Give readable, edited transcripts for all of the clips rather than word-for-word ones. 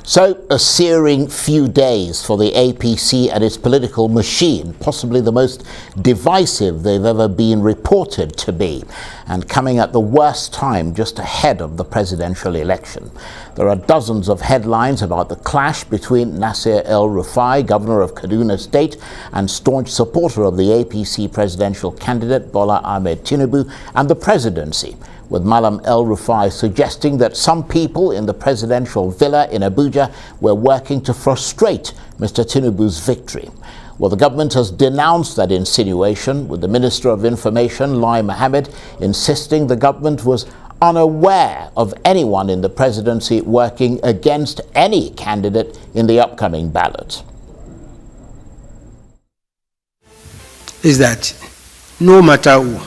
So, a searing few days for the APC and its political machine, possibly the most divisive they've ever been reported to be, and coming at the worst time just ahead of the presidential election. There are dozens of headlines about the clash between Nasir El-Rufai, governor of Kaduna State, and staunch supporter of the APC presidential candidate Bola Ahmed Tinubu, and the presidency, with Malam El-Rufai suggesting that some people in the presidential villa in Abuja were working to frustrate Mr. Tinubu's victory. Well, the government has denounced that insinuation, with the Minister of Information, Lai Mohammed, insisting the government was unaware of anyone in the presidency working against any candidate in the upcoming ballot. Is that no matter who,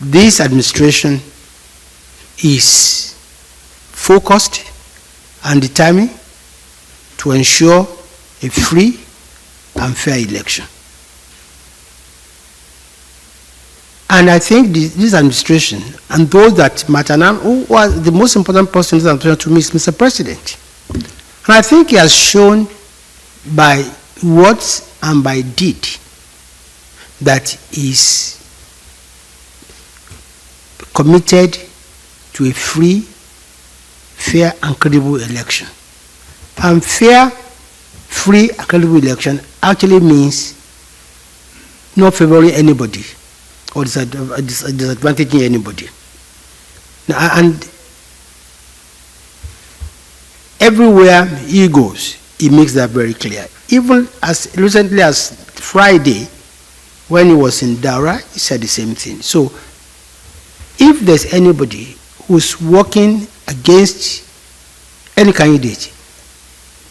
this administration is focused and determined to ensure a free and fair election. And I think this administration and those that matter now, who was the most important person in this administration to me is Mr. President. And I think he has shown by words and by deed that he is committed to a free, fair and credible election. And fair, free and credible election actually means not favoring anybody or disadvantaging anybody. Now, and everywhere he goes, he makes that very clear. Even as recently as Friday, when he was in Daura, he said the same thing. So, if there's anybody who's working against any candidate,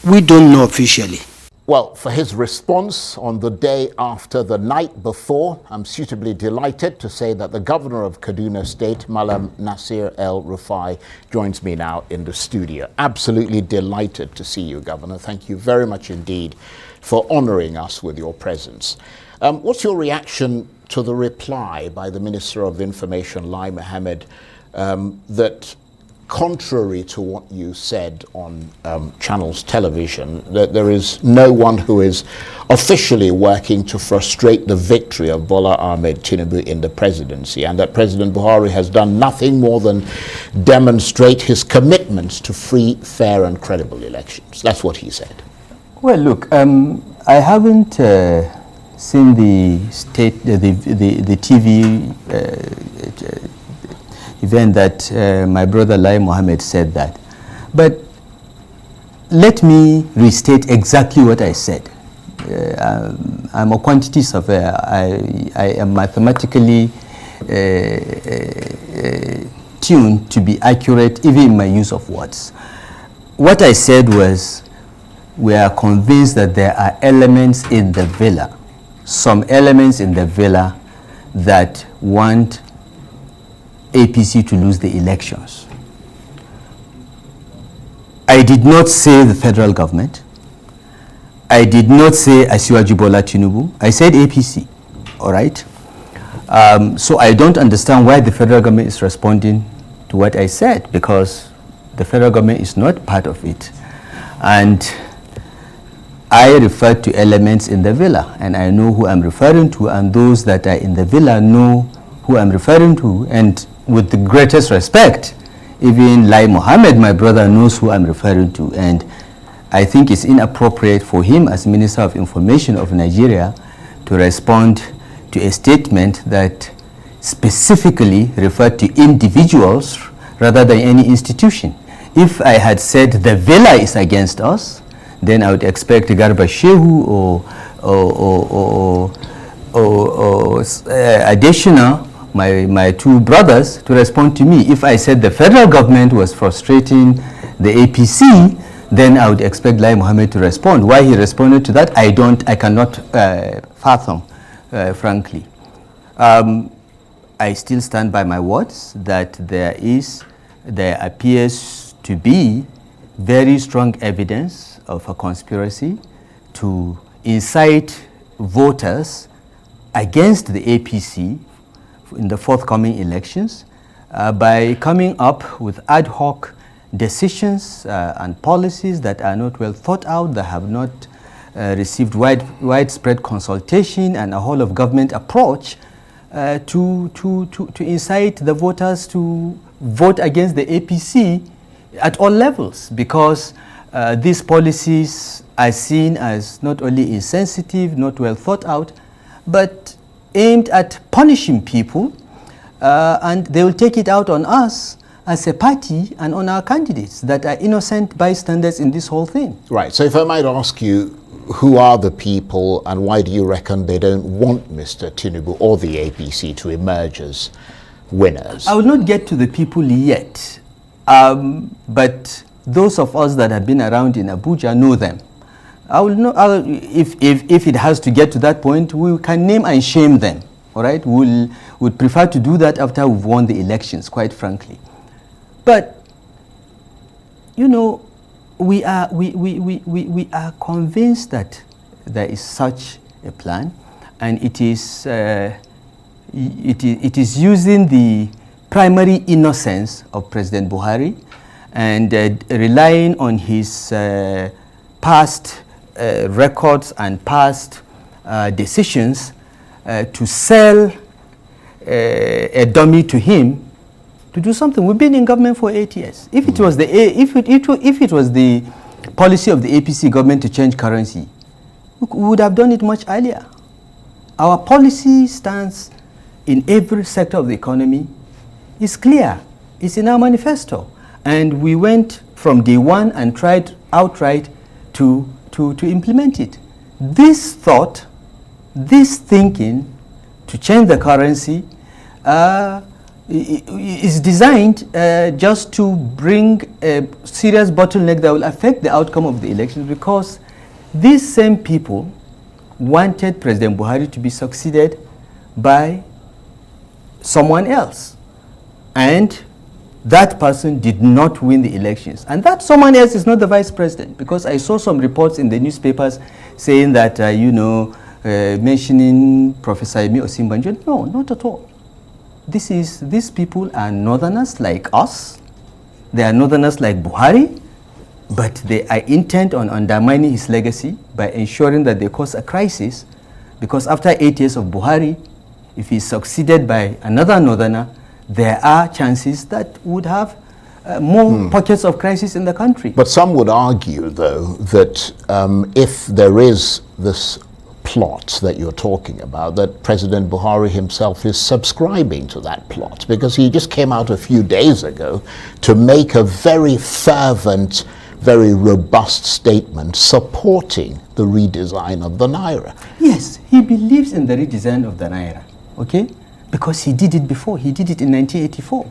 we don't know officially. Well, for his response on the day after the night before, I'm suitably delighted to say that the governor of Kaduna State, Malam Nasir El-Rufai, joins me now in the studio. Absolutely delighted to see you, Governor. Thank you very much indeed for honoring us with your presence. What's your reaction to the reply by the Minister of Information, Lai Mohammed, that contrary to what you said on Channels Television, that there is no one who is officially working to frustrate the victory of Bola Ahmed Tinubu in the presidency, and that President Buhari has done nothing more than demonstrate his commitments to free, fair and credible elections? That's what he said. Well, look, I haven't seen the TV event that my brother Lai Mohammed said that. But let me restate exactly what I said. I'm a quantity surveyor. I am mathematically tuned to be accurate even in my use of words. What I said was, we are convinced that there are elements in the villa, some elements in the villa that want APC to lose the elections. I did not say the federal government. I did not say Asiwaju Bola Tinubu. I said APC, all right? So I don't understand why the federal government is responding to what I said, because the federal government is not part of it. And I referred to elements in the villa, and I know who I'm referring to, and those that are in the villa know who I'm referring to. And with the greatest respect, even Lai Mohammed, my brother, knows who I'm referring to. And I think it's inappropriate for him as Minister of Information of Nigeria to respond to a statement that specifically referred to individuals rather than any institution. If I had said the villa is against us, then I would expect Garba Shehu or Adeshina, my two brothers, to respond to me. If I said the federal government was frustrating the APC, then I would expect Lai Mohammed to respond. Why he responded to that, I cannot fathom, frankly. I still stand by my words that there appears to be very strong evidence of a conspiracy to incite voters against the APC in the forthcoming elections by coming up with ad hoc decisions and policies that are not well thought out, that have not received widespread consultation and a whole of government approach to incite the voters to vote against the APC at all levels, because these policies are seen as not only insensitive, not well thought out, but aimed at punishing people, and they will take it out on us as a party and on our candidates that are innocent bystanders in this whole thing. Right. So if I might ask you, who are the people and why do you reckon they don't want Mr. Tinubu or the APC to emerge as winners? I will not get to the people yet, but those of us that have been around in Abuja know them. I will know, if it has to get to that point, we can name and shame them, all right? We'd prefer to do that after we've won the elections, quite frankly. But, you know, we are convinced that there is such a plan, and it is using the primary innocence of President Buhari and relying on his past records and past decisions to sell a dummy to him to do something. We've been in government for 8 years. If it was the policy of the APC government to change currency, we would have done it much earlier. Our policy stance in every sector of the economy is clear. It's in our manifesto. And we went from day one and tried outright to implement it. This thought, this thinking to change the currency is designed just to bring a serious bottleneck that will affect the outcome of the elections, because these same people wanted President Buhari to be succeeded by someone else, and that person did not win the elections. And that someone else is not the vice president, because I saw some reports in the newspapers saying that, mentioning Professor Yemi Osinbajo. No, not at all. These people are northerners like us. They are northerners like Buhari, but they are intent on undermining his legacy by ensuring that they cause a crisis, because after 8 years of Buhari, if he's succeeded by another northerner, there are chances that would have more pockets of crisis in the country. But some would argue, though, that if there is this plot that you're talking about, that President Buhari himself is subscribing to that plot, because he just came out a few days ago to make a very fervent, very robust statement supporting the redesign of the Naira. Yes, he believes in the redesign of the Naira, okay? Because he did it before. He did it in 1984.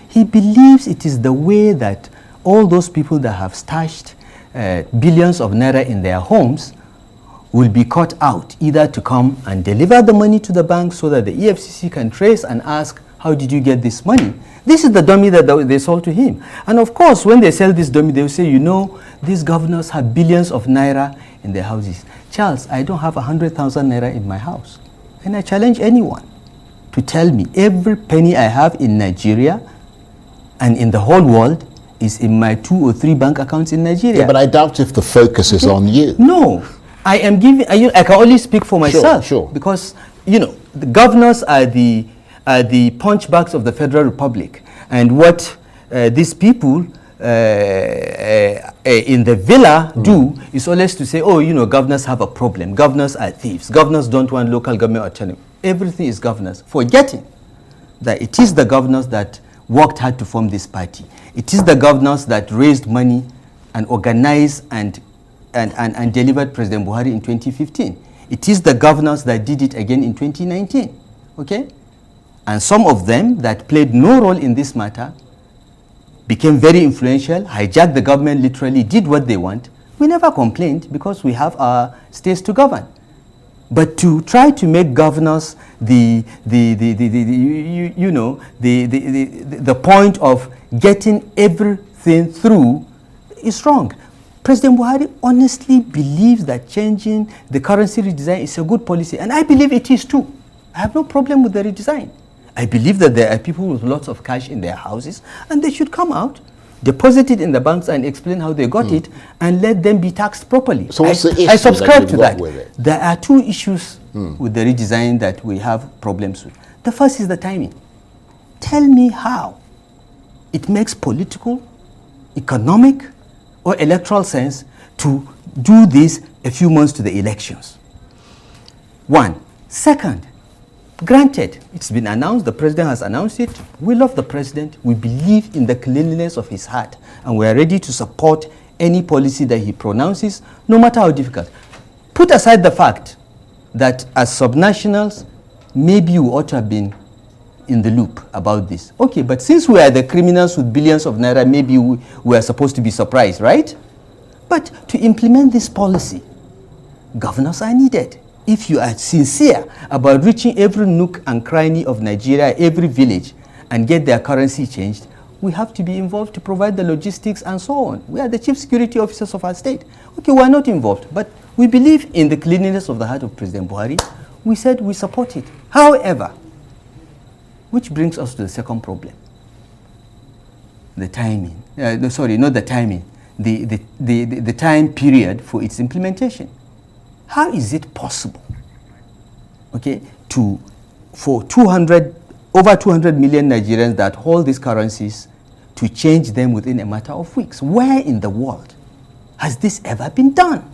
He believes it is the way that all those people that have stashed billions of Naira in their homes will be caught out, either to come and deliver the money to the bank so that the EFCC can trace and ask, how did you get this money? This is the dummy that they sold to him. And of course, when they sell this dummy, they will say, you know, these governors have billions of Naira in their houses. Charles, I don't have 100,000 Naira in my house. And I challenge anyone to tell me every penny I have in Nigeria and in the whole world is in my 2 or 3 bank accounts in Nigeria. Yeah, but I doubt if the focus is on you. No, I am giving. I can only speak for myself. Sure. Because, you know, the governors are the punchbacks of the Federal Republic, and what these people in the villa do is always to say, oh, you know, governors have a problem. Governors are thieves. Governors don't want local government autonomy. Everything is governors, forgetting that it is the governors that worked hard to form this party. It is the governors that raised money and organized and delivered President Buhari in 2015. It is the governors that did it again in 2019, okay? And some of them that played no role in this matter became very influential, hijacked the government, literally did what they want. We never complained because we have our states to govern. But to try to make governors the point of getting everything through is wrong. President Buhari honestly believes that changing the currency redesign is a good policy, and I believe it is too. I have no problem with the redesign. I believe that there are people with lots of cash in their houses, and they should come out deposit it in the banks and explain how they got it, and let them be taxed properly. So what's the issue I subscribe that to you've got that. with it? There are two issues with the redesign that we have problems with. The first is the timing. Tell me how it makes political, economic, or electoral sense to do this a few months to the elections. One. Second, granted, it's been announced, the president has announced it. We love the president. We believe in the cleanliness of his heart, and we are ready to support any policy that he pronounces, no matter how difficult. Put aside the fact that as subnationals, maybe we ought to have been in the loop about this. Okay, but since we are the criminals with billions of naira, maybe we are supposed to be surprised, right? But to implement this policy, governors are needed. If you are sincere about reaching every nook and cranny of Nigeria, every village, and get their currency changed, we have to be involved to provide the logistics and so on. We are the chief security officers of our state. Okay, we are not involved, but we believe in the cleanliness of the heart of President Buhari. We said we support it. However, which brings us to the second problem. The timing. Sorry, not the timing. The time period for its implementation. How is it possible, okay, for over 200 million Nigerians that hold these currencies to change them within a matter of weeks? Where in the world has this ever been done?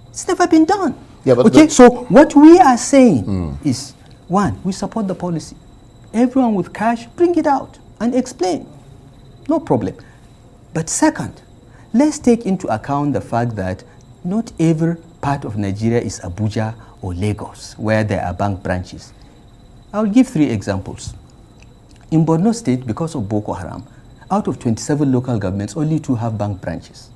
It's never been done. Yeah, but okay, so what we are saying is, one, we support the policy. Everyone with cash, bring it out and explain. No problem. But second, let's take into account the fact that not every part of Nigeria is Abuja or Lagos, where there are bank branches. I'll give 3 examples. In Borno State, because of Boko Haram, out of 27 local governments, only 2 have bank branches.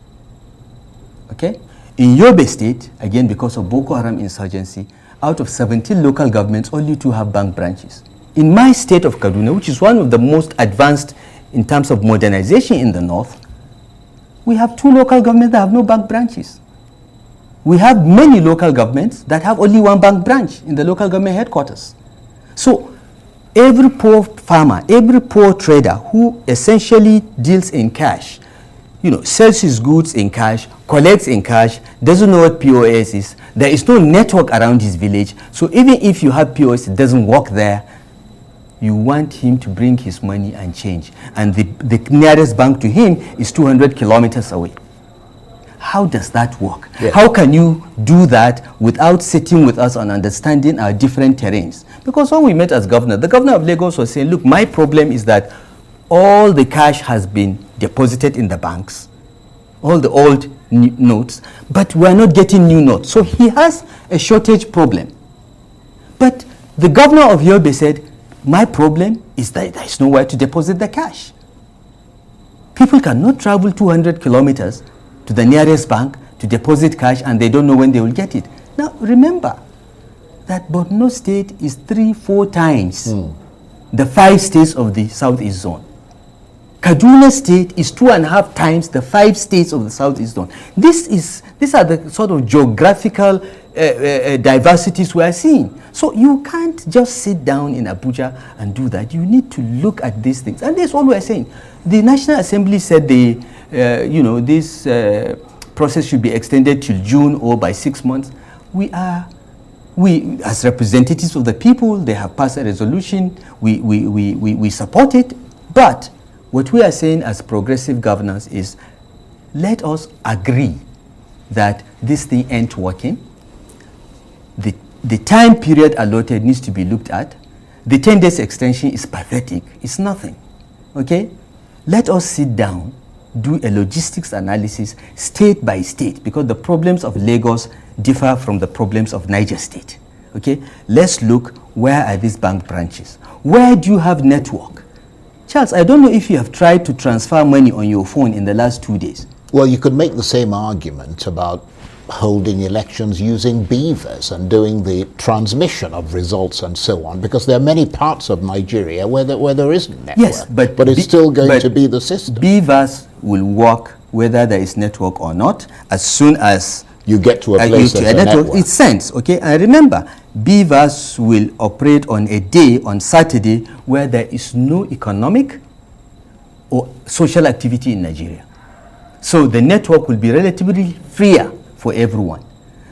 Okay? In Yobe State, again because of Boko Haram insurgency, out of 17 local governments, only 2 have bank branches. In my state of Kaduna, which is one of the most advanced in terms of modernization in the north, we have 2 local governments that have no bank branches. We have many local governments that have only 1 bank branch in the local government headquarters. So every poor farmer, every poor trader who essentially deals in cash, sells his goods in cash, collects in cash, doesn't know what POS is, there is no network around his village, so even if you have POS, it doesn't work there, you want him to bring his money and change. And the nearest bank to him is 200 kilometers away. How does that work? Yeah. How can you do that without sitting with us and understanding our different terrains? Because when we met as governor, the governor of Lagos was saying, look, my problem is that all the cash has been deposited in the banks, all the old notes, but we're not getting new notes. So he has a shortage problem. But the governor of Yobe said, my problem is that there is nowhere to deposit the cash. People cannot travel 200 kilometers to the nearest bank to deposit cash, and they don't know when they will get it. Now, remember that Borno State is 3-4 times the 5 states of the Southeast Zone. Kaduna State is 2.5 times the 5 states of the Southeast Zone. These are the sort of geographical diversities we are seeing. So you can't just sit down in Abuja and do that. You need to look at these things. And that's all we are saying. The National Assembly said this process should be extended till June or by 6 months. We as representatives of the people, they have passed a resolution. We support it. But what we are saying as progressive governors is, let us agree that this thing ain't working. The time period allotted needs to be looked at. The 10 days extension is pathetic. It's nothing. Okay? Let us sit down, do a logistics analysis state by state, because the problems of Lagos differ from the problems of Niger State. Okay? Let's look, where are these bank branches? Where do you have network? Charles, I don't know if you have tried to transfer money on your phone in the last 2 days. Well, you could make the same argument about holding elections using beavers and doing the transmission of results and so on, because there are many parts of Nigeria where there isn't network. Yes, but it's still going to be the system. Beavers will work whether there is network or not, as soon as you get to a place that's a network. It sends, okay? And remember, beavers will operate on a day, on Saturday, where there is no economic or social activity in Nigeria. So the network will be relatively freer for everyone.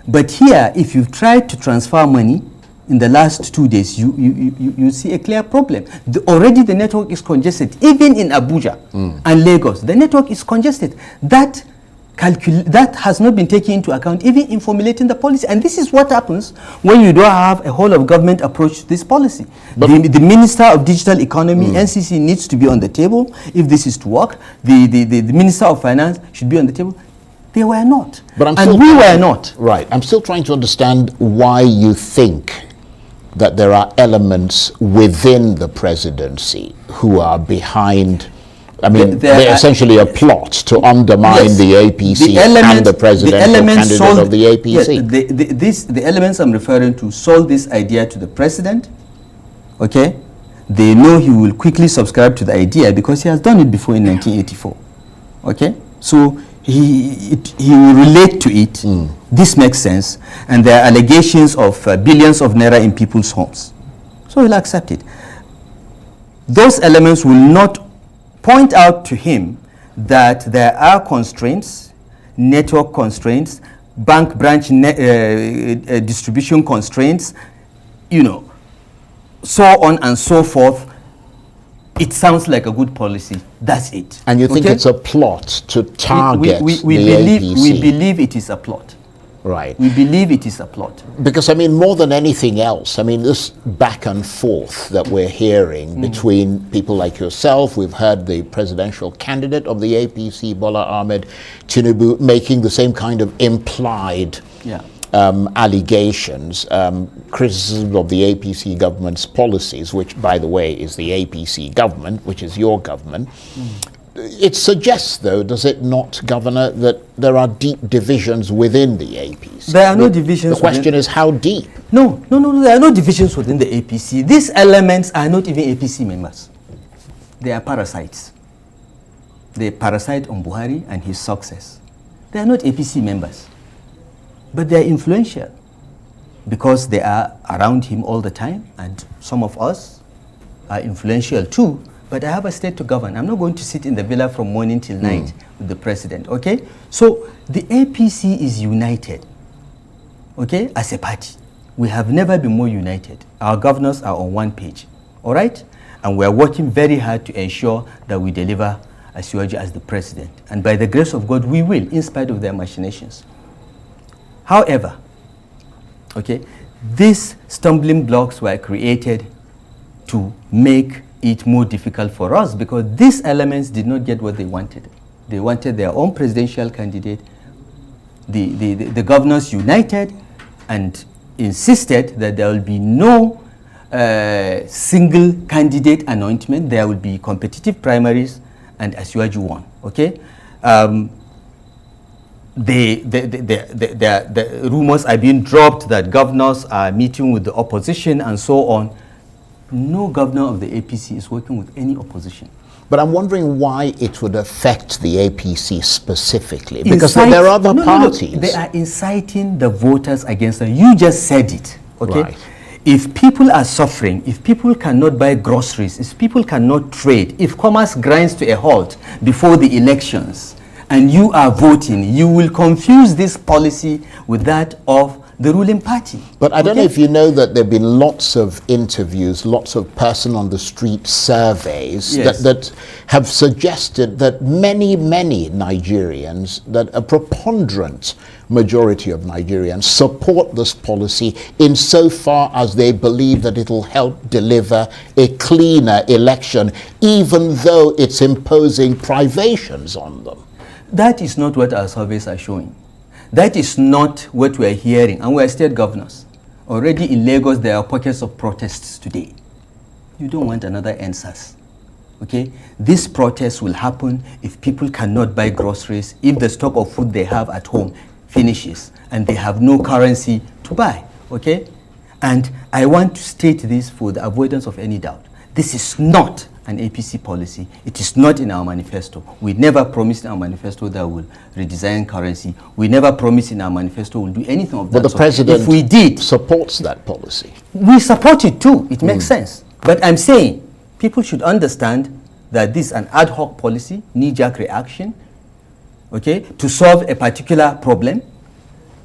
But here, if you try to transfer money in the last 2 days, you see a clear problem. Already the network is congested. Even in Abuja and Lagos, the network is congested. That has not been taken into account even in formulating the policy. And this is what happens when you don't have a whole of government approach to this policy. But the Minister of Digital Economy, NCC, needs to be on the table if this is to work. The Minister of Finance should be on the table. They were not. And we were not. Right. I'm still trying to understand why you think that there are elements within the presidency who are behind. I mean, they're essentially a plot to undermine the APC and the presidential candidate of the APC. Yes, the elements I'm referring to sold this idea to the president, okay? They know he will quickly subscribe to the idea because he has done it before in 1984, okay? So he will relate to it. This makes sense. And there are allegations of billions of naira in people's homes. So he'll accept it. Those elements will not point out to him that there are constraints, network constraints, bank branch distribution constraints, so on and so forth. It sounds like a good policy. That's it. And you think it's a plot to target we APC? We believe it is a plot. Right. We believe it is a plot. Because, I mean, more than anything else, I mean, this back and forth that we're hearing between people like yourself, we've heard the presidential candidate of the APC, Bola Ahmed Tinubu, making the same kind of implied allegations, criticism of the APC government's policies, which, by the way, is the APC government, which is your government. It suggests, though, does it not, Governor, that there are deep divisions within the APC? There are no divisions. The question is how deep? No, there are no divisions within the APC. These elements are not even APC members. They are parasites. They parasite on Buhari and his success. They are not APC members. But they are influential because they are around him all the time, and some of us are influential too. But I have a state to govern. I'm not going to sit in the villa from morning till night with the president, okay? So the APC is united, okay, as a party. We have never been more united. Our governors are on one page, all right? And we are working very hard to ensure that we deliver Asiwaju as the president. And by the grace of God, we will, in spite of their machinations. However, okay, these stumbling blocks were created to make it more difficult for us because these elements did not get what they wanted. They wanted their own presidential candidate. The governors united and insisted that there will be no single candidate anointment. There will be competitive primaries, and Asiwaju won. Okay. The rumors are being dropped that governors are meeting with the opposition and so on. No governor of the APC is working with any opposition. But I'm wondering why it would affect the APC specifically, because there are other parties. No, they are inciting the voters against them. You just said it, okay? Right. If people are suffering, if people cannot buy groceries, if people cannot trade, if commerce grinds to a halt before the elections, and you are voting, you will confuse this policy with that of the ruling party. But I don't know if you know that there have been lots of interviews, lots of person-on-the-street surveys that have suggested that many Nigerians, that a preponderant majority of Nigerians support this policy insofar as they believe that it will help deliver a cleaner election, even though it's imposing privations on them. That is not what our surveys are showing. That is not what we are hearing, and we are state governors. Already in Lagos, there are pockets of protests today. You don't want another NSAS, okay? This protest will happen if people cannot buy groceries, if the stock of food they have at home finishes, and they have no currency to buy, okay? And I want to state this for the avoidance of any doubt. This is not an APC policy. It is not in our manifesto. We never promised in our manifesto that we'll redesign currency. We never promised in our manifesto we'll do anything of that sort. But the president if we did, supports that policy. We support it too. It makes sense. But I'm saying people should understand that this is an ad hoc policy, knee-jerk reaction, okay, to solve a particular problem.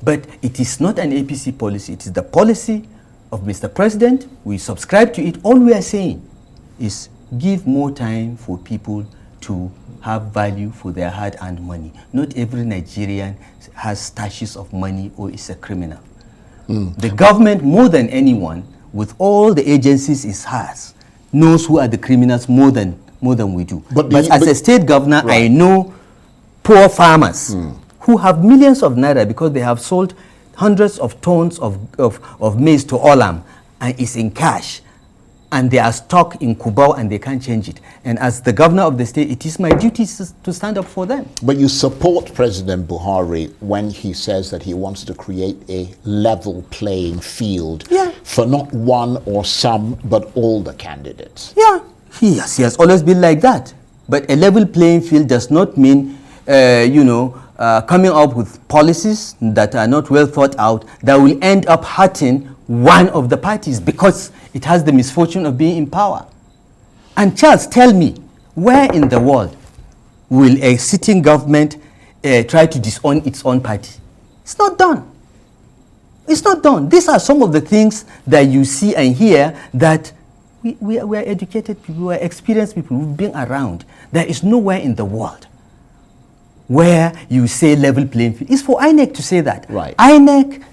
But it is not an APC policy. It is the policy of Mr. President. We subscribe to it. All we are saying is give more time for people to have value for their hard-earned money. Not every Nigerian has stashes of money or is a criminal. The government, more than anyone, with all the agencies it has, knows who are the criminals more than we do. But as a state governor, right, I know poor farmers who have millions of naira because they have sold hundreds of tons of maize to Olam and it's in cash, and they are stuck in Cubao and they can't change it. And as the governor of the state, it is my duty to stand up for them. But you support President Buhari when he says that he wants to create a level playing field for not one or some, but all the candidates. Yeah, he has always been like that. But a level playing field does not mean, coming up with policies that are not well thought out that will end up hurting one of the parties because it has the misfortune of being in power. And Charles, tell me, where in the world will a sitting government try to disown its own party? It's not done. It's not done. These are some of the things that you see and hear that we are educated people, we are experienced people, we've been around. There is nowhere in the world where you say level playing field. It's for INEC to say that. Right. INEC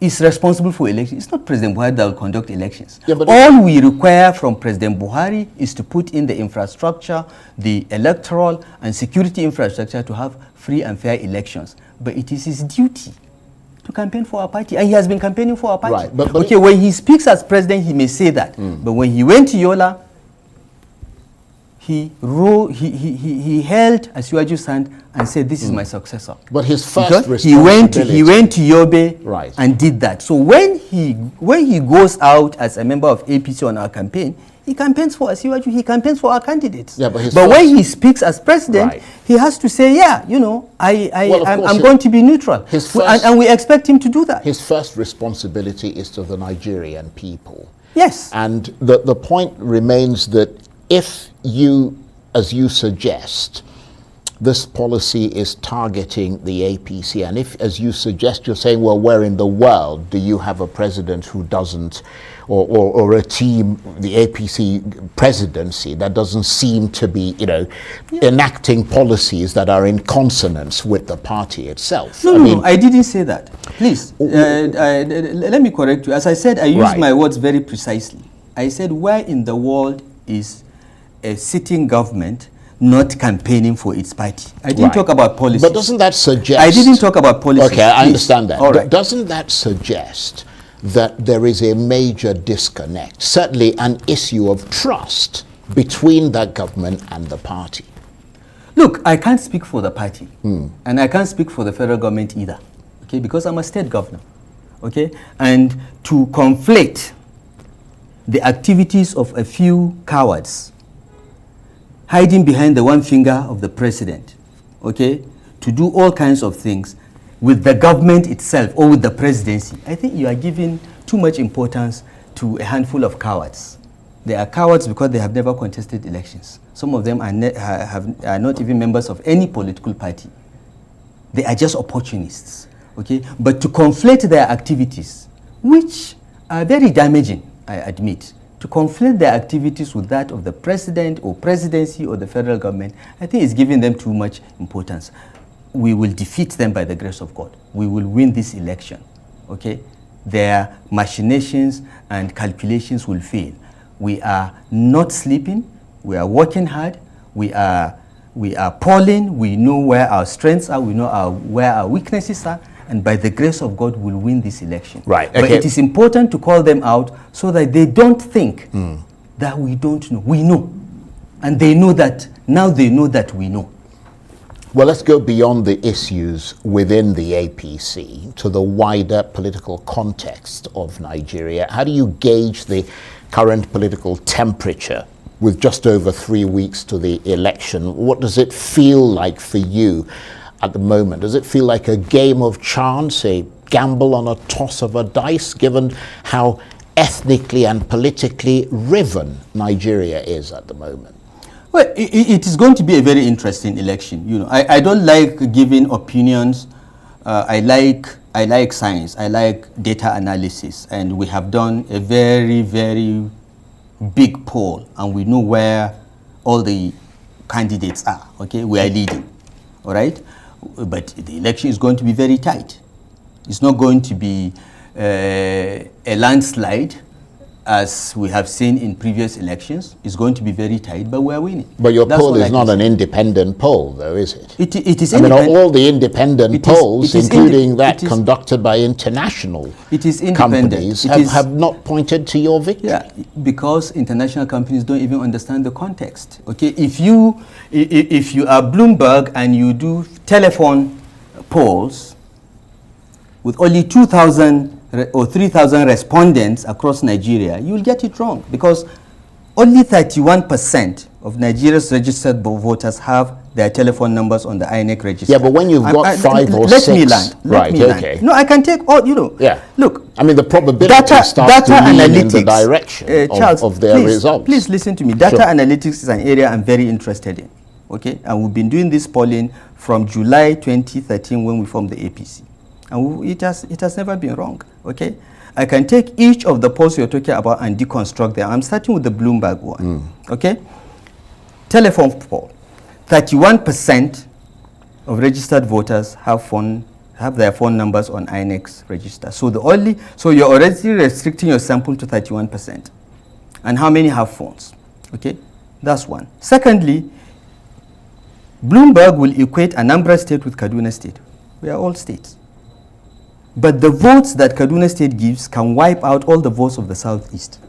is responsible for elections. It's not President Buhari that will conduct elections. Yeah, but all we require from President Buhari is to put in the infrastructure, the electoral and security infrastructure to have free and fair elections. But it is his duty to campaign for our party. And he has been campaigning for our party. Right. But okay, when he speaks as president, he may say that. But when he went to Yola, he held Asiwaju's hand and said, "This is my successor." But his first because responsibility, he went to Yobe, right, and did that. So when he goes out as a member of APC on our campaign, he campaigns for Asiwaju, he campaigns for our candidates. Yeah, but when he speaks as president, right, he has to say, "Yeah, I'm going to be neutral," and we expect him to do that. His first responsibility is to the Nigerian people. Yes. And the point remains that if you, as you suggest, this policy is targeting the APC, and if, as you suggest, you're saying, well, where in the world do you have a president who doesn't, or a team, the APC presidency, that doesn't seem to be, enacting policies that are in consonance with the party itself? No, I didn't say that. Please, let me correct you. As I said, I used my words very precisely. I said, where in the world is a sitting government not campaigning for its party? I didn't talk about policies. But doesn't that suggest... I didn't talk about policies. Okay, I understand that. All right. Doesn't that suggest that there is a major disconnect, certainly an issue of trust between that government and the party? Look, I can't speak for the party, and I can't speak for the federal government either, okay, because I'm a state governor, okay? And to conflate the activities of a few cowards hiding behind the one finger of the president, okay, to do all kinds of things with the government itself or with the presidency, I think you are giving too much importance to a handful of cowards. They are cowards because they have never contested elections. Some of them are not even members of any political party. They are just opportunists, okay? But to conflate their activities, which are very damaging, I admit, to conflate their activities with that of the president or presidency or the federal government, I think it's giving them too much importance. We will defeat them by the grace of God. We will win this election, okay? Their machinations and calculations will fail. We are not sleeping. We are working hard. We are polling. We know where our strengths are. We know where our weaknesses are. And by the grace of God, we'll win this election. Right. Okay. But it is important to call them out so that they don't think that we don't know. We know. And they know that, now they know that we know. Well, let's go beyond the issues within the APC to the wider political context of Nigeria. How do you gauge the current political temperature with just over 3 weeks to the election? What does it feel like for you at the moment? Does it feel like a game of chance, a gamble on a toss of a dice, given how ethnically and politically riven Nigeria is at the moment? Well, it is going to be a very interesting election. You know, I don't like giving opinions. I like science. I like data analysis, and we have done a very, very big poll, and we know where all the candidates are. Okay, we are leading. All right, but the election is going to be very tight. It's not going to be a landslide, as we have seen in previous elections. It's going to be very tight, but we are winning. But your poll is not an independent poll, though, is it? It is. I mean, all the independent polls, including that conducted by international companies, have not pointed to your victory. Yeah, because international companies don't even understand the context. Okay, if you are Bloomberg and you do telephone polls with only 2,000 or 3,000 respondents across Nigeria, you will get it wrong, because only 31% of Nigeria's registered voters have their telephone numbers on the INEC register. Yeah, but when you've got 5 or 6... Let me land. Right, okay. No, I can take all, you know. Yeah. Look. I mean, the probability starts to lean in the direction Charles, of their results. Please listen to me. Data analytics is an area I'm very interested in. Okay? And we've been doing this polling from July 2013 when we formed the APC. And it has never been wrong, okay? I can take each of the polls you're talking about and deconstruct them. I'm starting with the Bloomberg one, okay? Telephone poll. 31% of registered voters have their phone numbers on INEC's register. So you're already restricting your sample to 31%. And how many have phones? Okay, that's one. Secondly, Bloomberg will equate Anambra State with Kaduna State. We are all states. But the votes that Kaduna State gives can wipe out all the votes of the Southeast,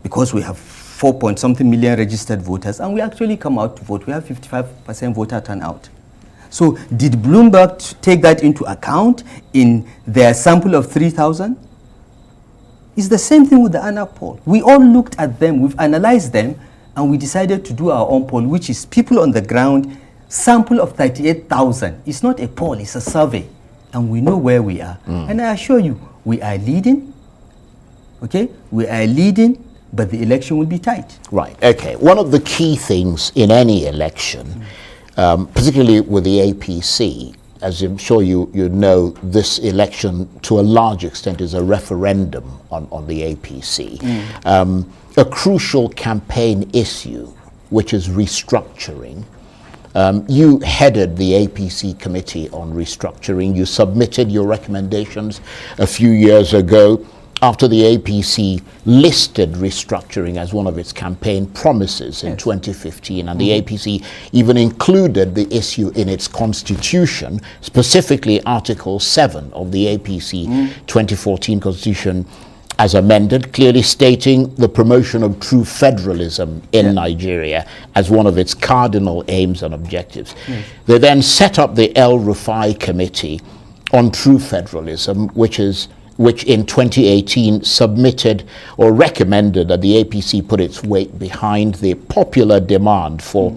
because we have 4-point-something million registered voters, and we actually come out to vote. We have 55% voter turnout. So did Bloomberg take that into account in their sample of 3,000? It's the same thing with the ANAC poll. We all looked at them, we've analyzed them, and we decided to do our own poll, which is people on the ground, sample of 38,000. It's not a poll, it's a survey. And we know where we are. And I assure you, we are leading, okay? We are leading, but the election will be tight. Right, okay. One of the key things in any election, particularly with the APC, as I'm sure you know, this election to a large extent is a referendum on the APC. A crucial campaign issue, which is restructuring. You headed the APC committee on restructuring. You submitted your recommendations a few years ago after the APC listed restructuring as one of its campaign promises in 2015. And the APC even included the issue in its constitution, specifically Article 7 of the APC 2014 constitution, as amended, clearly stating the promotion of true federalism in Nigeria as one of its cardinal aims and objectives. They then set up the El-Rufai Committee on True Federalism, which in 2018 submitted or recommended that the APC put its weight behind the popular demand for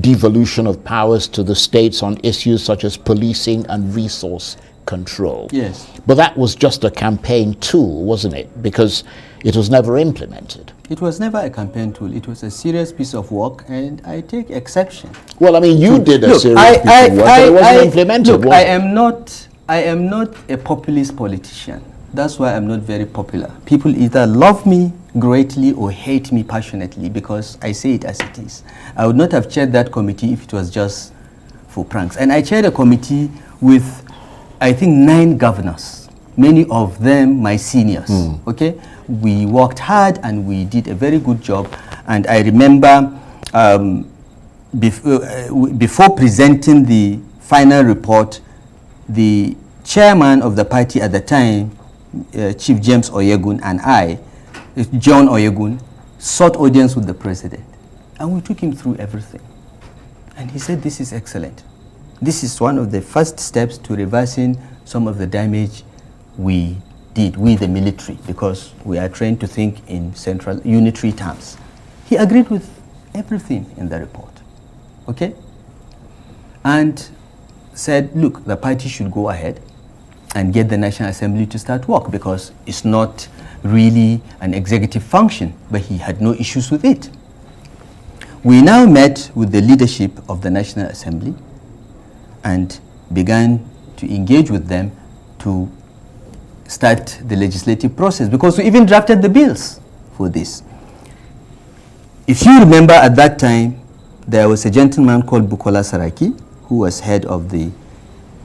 devolution of powers to the states on issues such as policing and resource control. Yes. But that was just a campaign tool, wasn't it? Because it was never implemented. It was never a campaign tool. It was a serious piece of work, and I take exception. Well, I mean, you did a serious piece of work, but it wasn't implemented. Look, I am not a populist politician. That's why I'm not very popular. People either love me greatly or hate me passionately, because I say it as it is. I would not have chaired that committee if it was just for pranks. And I chaired a committee with, I think, 9 governors, many of them my seniors, okay? We worked hard and we did a very good job. And I remember before presenting the final report, the chairman of the party at the time, Chief James Oyegun, and I, John Oyegun, sought audience with the president. And we took him through everything. And he said, this is excellent. This is one of the first steps to reversing some of the damage we did, we the military, because we are trained to think in central unitary terms. He agreed with everything in the report, okay? And said, look, the party should go ahead and get the National Assembly to start work, because it's not really an executive function, but he had no issues with it. We now met with the leadership of the National Assembly and began to engage with them to start the legislative process, because we even drafted the bills for this. If you remember, at that time, there was a gentleman called Bukola Saraki, who was head of the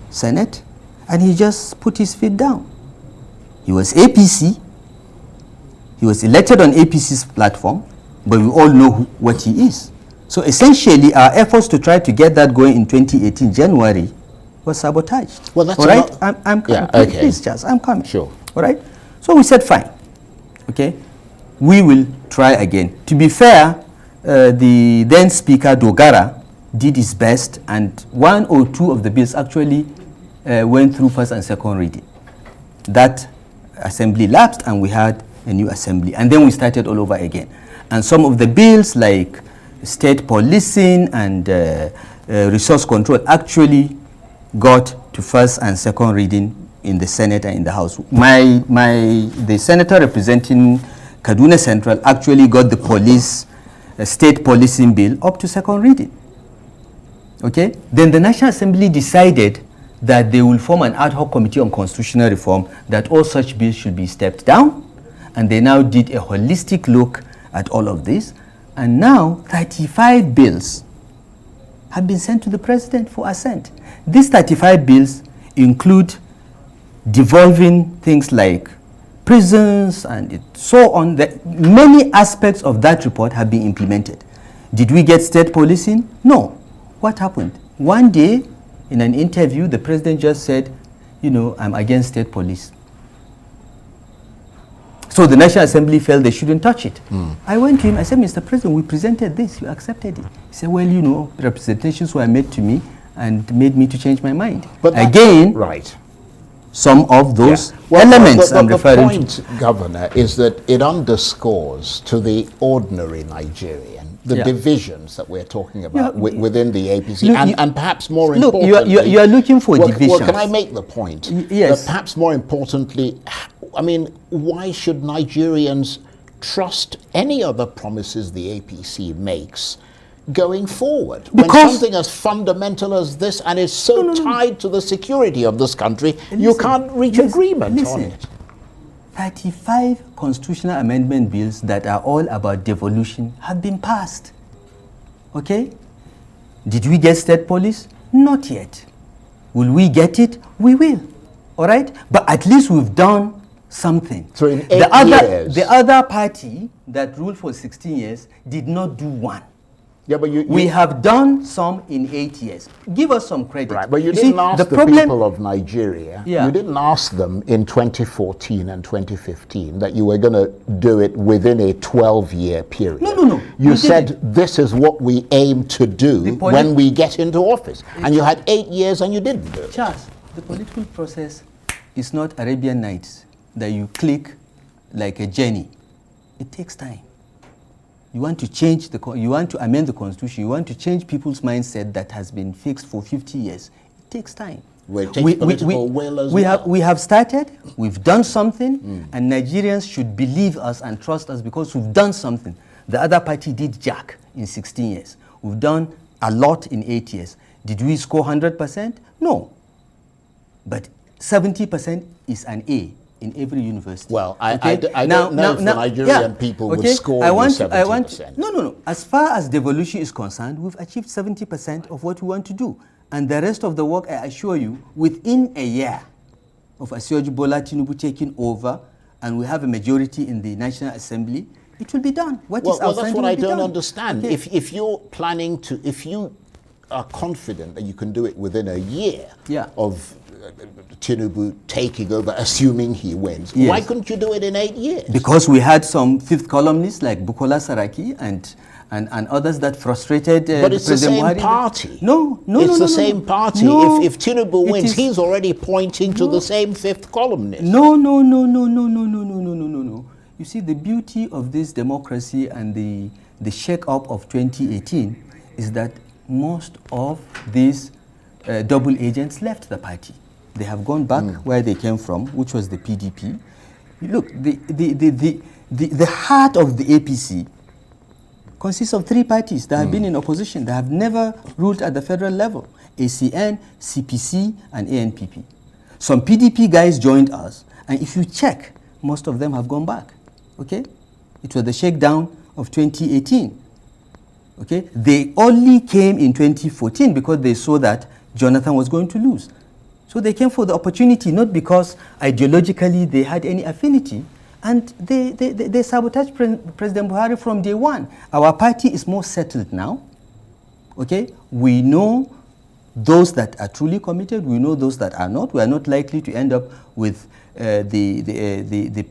Senate, and he just put his feet down. He was APC. He was elected on APC's platform, but we all know what he is. So essentially, our efforts to try to get that going in 2018 January was sabotaged. Well, that's all right. I'm coming. Yeah, okay. Please, Charles, I'm coming. Sure. All right. So we said, fine. Okay. We will try again. To be fair, the then Speaker Dogara did his best, and 1 or 2 of the bills actually went through first and second reading. That assembly lapsed, and we had a new assembly, and then we started all over again. And some of the bills, like state policing and resource control, actually got to first and second reading in the Senate and in the House. The senator representing Kaduna Central actually got the police state policing bill up to second reading. Okay? Then the National Assembly decided that they will form an ad hoc committee on constitutional reform, that all such bills should be stepped down, and they now did a holistic look at all of this, and now 35 bills have been sent to the president for assent. These 35 bills include devolving things like prisons and so on. Many aspects of that report have been implemented. Did we get state policing? No. What happened? One day, in an interview, the president just said, you know, I'm against state police. So the National Assembly felt they shouldn't touch it. I went to him, I said, Mr. President, we presented this, you accepted it. He said, well, you know, representations were made to me and made me to change my mind. But again, right. Some of those Well, elements I'm the referring point, to. Governor, is that it underscores to the ordinary Nigerian the divisions that we're talking about within the APC, and perhaps more importantly... you are looking for divisions. Well, can I make the point? Yes. That perhaps more importantly, I mean, why should Nigerians trust any other promises the APC makes going forward? When something as fundamental as this, and is so tied to the security of this country, you can't reach agreement on it. 35 constitutional amendment bills that are all about devolution have been passed. Okay? Did we get state police? Not yet. Will we get it? We will. All right? But at least we've done something. So in 8 years... The other party that ruled for 16 years did not do one. Yeah, but we have done some in 8 years. Give us some credit. Right, but you didn't ask the people of Nigeria, you didn't ask them in 2014 and 2015 that you were going to do it within a 12-year period. No. You said this is what we aim to do when we get into office. And you had 8 years and you didn't do it. Charles, the political process is not Arabian Nights that you click like a genie. It takes time. You want to change you want to amend the constitution, you want to change people's mindset that has been fixed for 50 years. It takes time. Well, it takes political will as well. We have started, we've done something, and Nigerians should believe us and trust us because we've done something. The other party did jack in 16 years. We've done a lot in 8 years. Did we score 100%? No. But 70% is an A in every university. Well, I don't know if the Nigerian people would score 70%. No. As far as devolution is concerned, we've achieved 70% of what we want to do. And the rest of the work, I assure you, within a year of Asiwaju Bola Tinubu taking over, and we have a majority in the National Assembly, it will be done. Well, that's what I don't understand. Okay. If you're planning to, if you are confident that you can do it within a year of Tinubu taking over, assuming he wins, why couldn't you do it in 8 years? Because we had some fifth columnists like Bukola Saraki and others that frustrated But it's the same party. No, it's the same party. If Tinubu wins, he's already pointing to the same fifth columnist. No. You see, the beauty of this democracy and the shake-up of 2018 is that most of these double agents left the party. They have gone back where they came from, which was the PDP. Look, the heart of the APC consists of 3 parties that have been in opposition, that have never ruled at the federal level: ACN, CPC, and ANPP. Some PDP guys joined us, and if you check, most of them have gone back. Okay? It was the shakedown of 2018. Okay? They only came in 2014 because they saw that Jonathan was going to lose. So they came for the opportunity, not because ideologically they had any affinity. And they sabotaged President Buhari from day one. Our party is more settled now. Okay? We know those that are truly committed. We know those that are not. We are not likely to end up with the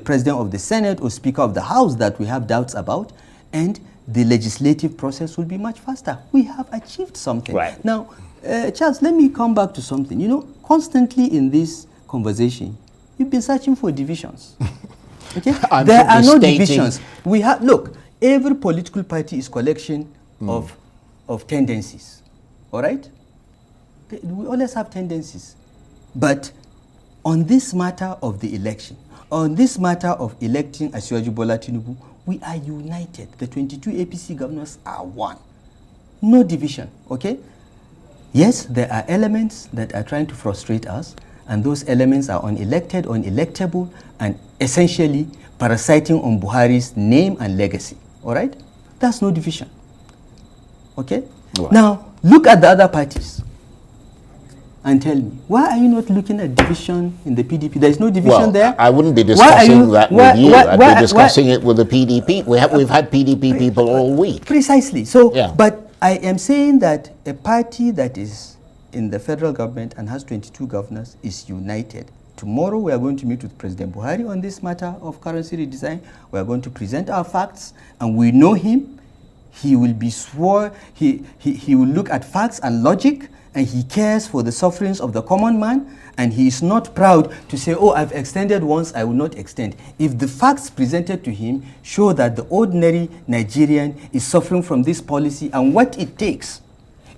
President of the Senate or Speaker of the House that we have doubts about. And the legislative process will be much faster. We have achieved something. Right. Now, Charles, let me come back to something. You know, constantly in this conversation, you've been searching for divisions. Okay? There are no divisions. We have, look, every political party is collection of tendencies. All right? We always have tendencies. But on this matter of the election, on this matter of electing Asiwaju Bola Tinubu, we are united. The 22 APC governors are one. No division. Okay? Yes, there are elements that are trying to frustrate us, and those elements are unelected, unelectable, and essentially parasiting on Buhari's name and legacy. All right? That's no division. Okay? Right. Now, look at the other parties and tell me, why are you not looking at division in the PDP? There is no division there. I wouldn't be discussing that with you. I'd be discussing it with the PDP. We've had PDP people all week. Precisely. So, yeah. But I am saying that a party that is in the federal government and has 22 governors is united. Tomorrow we are going to meet with President Buhari on this matter of currency redesign. We are going to present our facts, and we know him. He will be he will look at facts and logic, and he cares for the sufferings of the common man, and he is not proud to say, oh, I've extended once, I will not extend. If the facts presented to him show that the ordinary Nigerian is suffering from this policy, and what it takes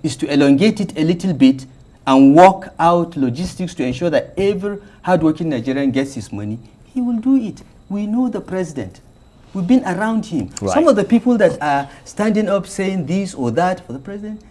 is to elongate it a little bit and work out logistics to ensure that every hardworking Nigerian gets his money, he will do it. We know the president. We've been around him. Right. Some of the people that are standing up saying this or that for the president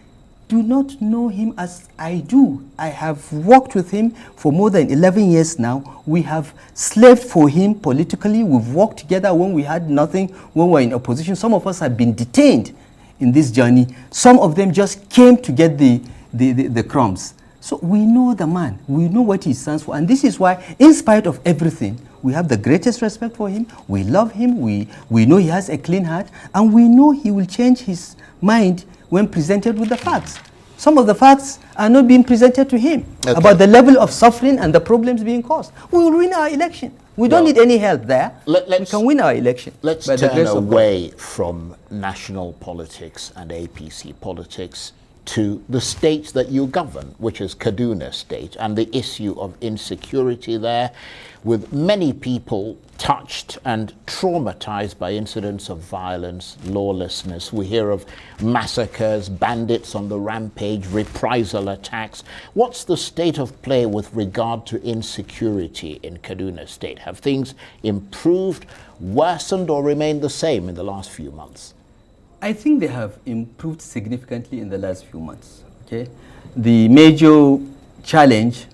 do not know him as I do. I have worked with him for more than 11 years now. We have slaved for him politically. We've worked together when we had nothing, when we were in opposition. Some of us have been detained in this journey. Some of them just came to get the crumbs. So we know the man. We know what he stands for. And this is why, in spite of everything, we have the greatest respect for him. We love him. We know he has a clean heart. And we know he will change his mind when presented with the facts. Some of the facts are not being presented to him about the level of suffering and the problems being caused. We will win our election. We don't need any help there. We can win our election. Let's turn away from national politics and APC politics to the state that you govern, which is Kaduna State, and the issue of insecurity there, with many people touched and traumatized by incidents of violence, lawlessness. We hear of massacres, bandits on the rampage, reprisal attacks. What's the state of play with regard to insecurity in Kaduna State? Have things improved, worsened, or remained the same in the last few months? I think they have improved significantly in the last few months. Okay, the major challenge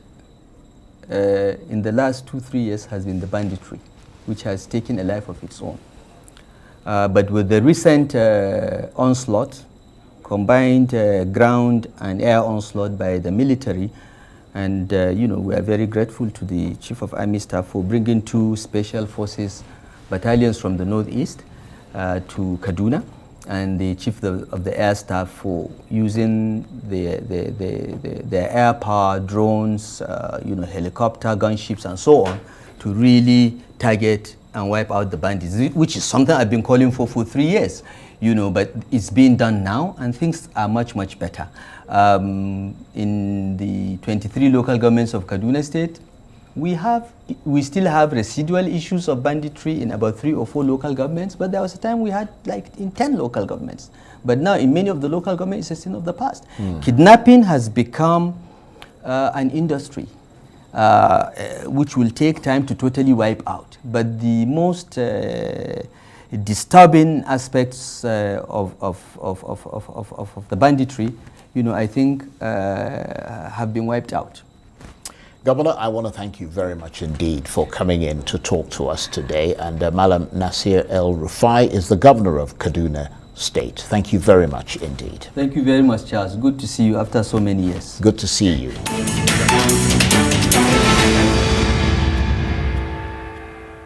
in the last 2-3 years has been the banditry, which has taken a life of its own. But with the recent onslaught, combined ground and air onslaught by the military, and we are very grateful to the Chief of Army Staff for bringing 2 special forces battalions from the northeast to Kaduna, and the Chief of the Air Staff for using the air power, drones, helicopter, gunships, and so on, to really target and wipe out the bandits, which is something I've been calling for 3 years, but it's being done now, and things are much, much better. In the 23 local governments of Kaduna State, we still have residual issues of banditry in about 3 or 4 local governments, but there was a time we had like in 10 local governments. But now in many of the local governments, it's a thing of the past. Kidnapping has become an industry which will take time to totally wipe out. But the most disturbing aspects of the banditry, I think have been wiped out. Governor, I want to thank you very much indeed for coming in to talk to us today. And Malam Nasir El-Rufai is the Governor of Kaduna State. Thank you very much indeed. Thank you very much, Charles. Good to see you after so many years. Good to see you.